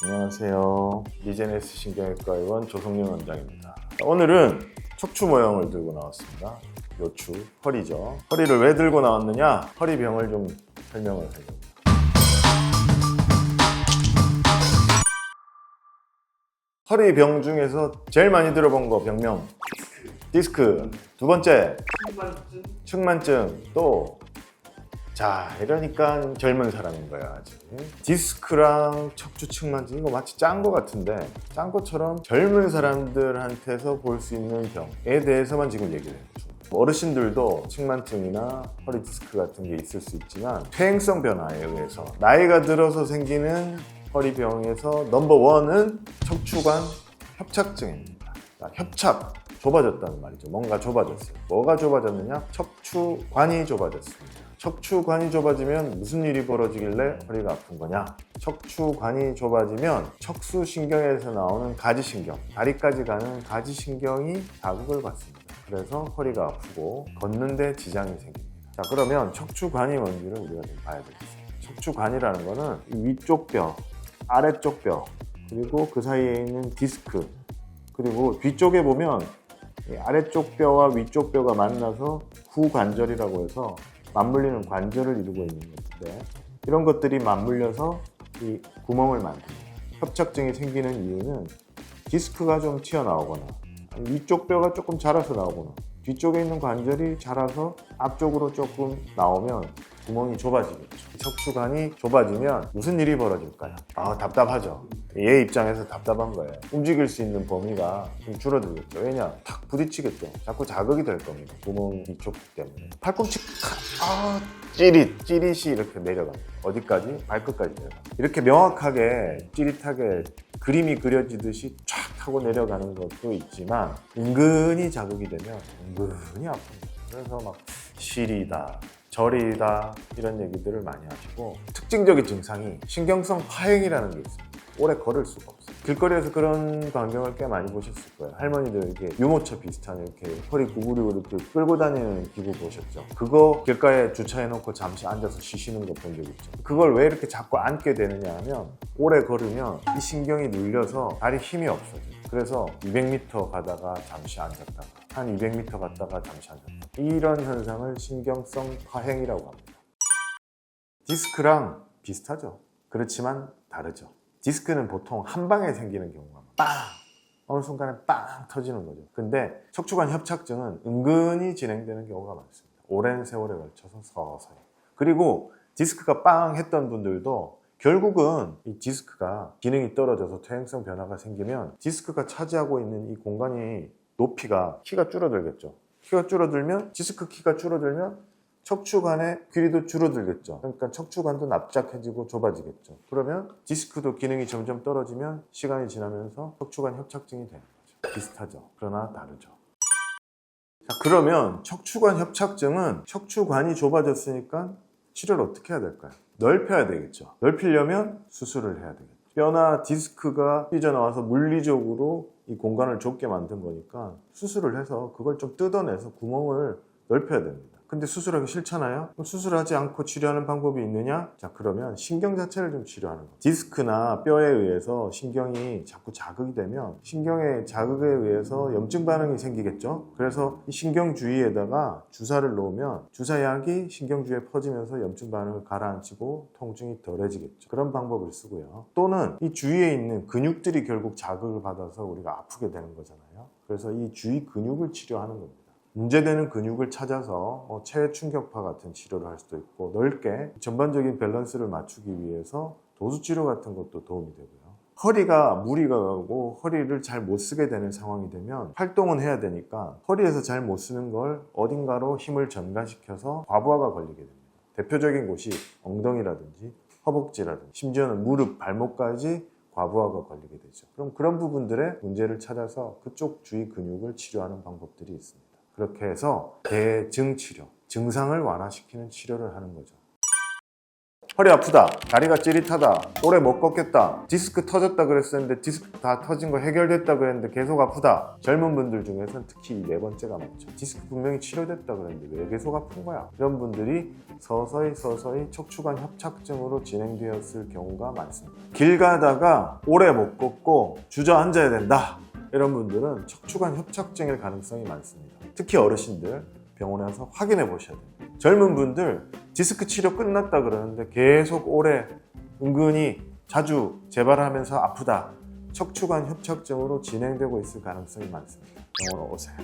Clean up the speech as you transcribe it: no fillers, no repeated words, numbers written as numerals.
안녕하세요. 리제네스 신경외과 의원 조성윤 원장입니다. 오늘은 척추 모형을 들고 나왔습니다. 요추, 허리죠. 허리를 왜 들고 나왔느냐? 허리병을 좀 설명을 하려고. 허리병 중에서 제일 많이 들어본 거 병명 디스크. 두 번째 측만증. 또 자, 이러니까 젊은 사람인 거야 아직. 디스크랑 척추 측만증 이거 마치 짠 거 같은데 짠 것처럼 젊은 사람들한테서 볼 수 있는 병에 대해서만 지금 얘기를 해요. 어르신들도 측만증이나 허리 디스크 같은 게 있을 수 있지만 퇴행성 변화에 의해서 나이가 들어서 생기는 허리병에서 넘버원은 척추관 협착증입니다. 협착, 좁아졌다는 말이죠. 뭔가 좁아졌어요. 뭐가 좁아졌느냐? 척추관이 좁아졌습니다. 척추관이 좁아지면 무슨 일이 벌어지길래 허리가 아픈 거냐? 척추관이 좁아지면 척수신경에서 나오는 가지신경, 다리까지 가는 가지신경이 자극을 받습니다. 그래서 허리가 아프고 걷는데 지장이 생깁니다. 자, 그러면 척추관이 뭔지를 우리가 좀 봐야 되겠습니다. 척추관이라는 거는 위쪽 뼈, 아래쪽 뼈, 그리고 그 사이에 있는 디스크, 그리고 뒤쪽에 보면 아래쪽 뼈와 위쪽 뼈가 만나서 후관절이라고 해서 맞물리는 관절을 이루고 있는 것인데, 이런 것들이 맞물려서 이 구멍을 만듭니다. 협착증이 생기는 이유는 디스크가 좀 튀어나오거나 위쪽 뼈가 조금 자라서 나오거나 뒤쪽에 있는 관절이 자라서 앞쪽으로 조금 나오면 구멍이 좁아지겠죠. 척추관이 좁아지면 무슨 일이 벌어질까요? 답답하죠. 얘 입장에서 답답한 거예요. 움직일 수 있는 범위가 좀 줄어들겠죠. 왜냐? 탁 부딪히겠죠. 자꾸 자극이 될 겁니다. 구멍 뒤쪽 때문에. 팔꿈치 찌릿이 이렇게 내려갑니다. 어디까지? 발끝까지 내려갑니다. 이렇게 명확하게 찌릿하게 그림이 그려지듯이 쫙 하고 내려가는 것도 있지만 은근히 자극이 되면 은근히 아픕니다. 그래서 막 시리다, 저리다 이런 얘기들을 많이 하시고, 특징적인 증상이 신경성 파행이라는 게 있습니다. 오래 걸을 수가 없어요. 길거리에서 그런 광경을 꽤 많이 보셨을 거예요. 할머니들 이렇게 유모차 비슷한 이렇게 허리 구부리고 이렇게 끌고 다니는 기구 보셨죠? 그거 길가에 주차해놓고 잠시 앉아서 쉬시는 거 본 적 있죠? 그걸 왜 이렇게 자꾸 앉게 되느냐 하면 오래 걸으면 이 신경이 눌려서 다리 힘이 없어져요. 그래서 200m 가다가 잠시 앉았다가 한 200m 갔다가 잠시 앉았다가 이런 현상을 신경성 파행이라고 합니다. 디스크랑 비슷하죠. 그렇지만 다르죠. 디스크는 보통 한 방에 생기는 경우가 빵! 어느 순간에 빵! 터지는 거죠. 근데 척추관 협착증은 은근히 진행되는 경우가 많습니다. 오랜 세월에 걸쳐서 서서히. 그리고 디스크가 빵! 했던 분들도 결국은 이 디스크가 기능이 떨어져서 퇴행성 변화가 생기면 디스크가 차지하고 있는 이 공간이 키가 줄어들겠죠. 키가 줄어들면 디스크 키가 줄어들면 척추관의 길이도 줄어들겠죠. 그러니까 척추관도 납작해지고 좁아지겠죠. 그러면 디스크도 기능이 점점 떨어지면 시간이 지나면서 척추관 협착증이 되는 거죠. 비슷하죠. 그러나 다르죠. 자, 그러면 척추관 협착증은 척추관이 좁아졌으니까 치료를 어떻게 해야 될까요? 넓혀야 되겠죠. 넓히려면 수술을 해야 되겠죠. 뼈나 디스크가 삐져나와서 물리적으로 이 공간을 좁게 만든 거니까 수술을 해서 그걸 좀 뜯어내서 구멍을 넓혀야 됩니다. 근데 수술하기 싫잖아요? 그럼 수술하지 않고 치료하는 방법이 있느냐? 자, 그러면 신경 자체를 좀 치료하는 거예요. 디스크나 뼈에 의해서 신경이 자꾸 자극이 되면 신경의 자극에 의해서 염증 반응이 생기겠죠? 그래서 이 신경 주위에다가 주사를 놓으면 주사약이 신경 주위에 퍼지면서 염증 반응을 가라앉히고 통증이 덜해지겠죠. 그런 방법을 쓰고요. 또는 이 주위에 있는 근육들이 결국 자극을 받아서 우리가 아프게 되는 거잖아요. 그래서 이 주위 근육을 치료하는 겁니다. 문제되는 근육을 찾아서 체외 충격파 같은 치료를 할 수도 있고, 넓게 전반적인 밸런스를 맞추기 위해서 도수치료 같은 것도 도움이 되고요. 허리가 무리가 가고 허리를 잘 못 쓰게 되는 상황이 되면 활동은 해야 되니까 허리에서 잘 못 쓰는 걸 어딘가로 힘을 전가시켜서 과부하가 걸리게 됩니다. 대표적인 곳이 엉덩이라든지 허벅지라든지 심지어는 무릎, 발목까지 과부하가 걸리게 되죠. 그럼 그런 부분들의 문제를 찾아서 그쪽 주위 근육을 치료하는 방법들이 있습니다. 그렇게 해서 대증 치료, 증상을 완화시키는 치료를 하는 거죠. 허리 아프다, 다리가 찌릿하다, 오래 못 걷겠다, 디스크 터졌다 그랬었는데 디스크 다 터진 거 해결됐다 그랬는데 계속 아프다. 젊은 분들 중에서는 특히 이 네 번째가 많죠. 디스크 분명히 치료됐다 그랬는데 왜 계속 아픈 거야? 이런 분들이 서서히 척추관 협착증으로 진행되었을 경우가 많습니다. 길 가다가 오래 못 걷고 주저앉아야 된다, 이런 분들은 척추관 협착증일 가능성이 많습니다. 특히 어르신들 병원에 와서 확인해 보셔야 돼요. 젊은 분들 디스크 치료 끝났다 그러는데 계속 오래 은근히 자주 재발하면서 아프다, 척추관 협착증으로 진행되고 있을 가능성이 많습니다. 병원으로 오세요.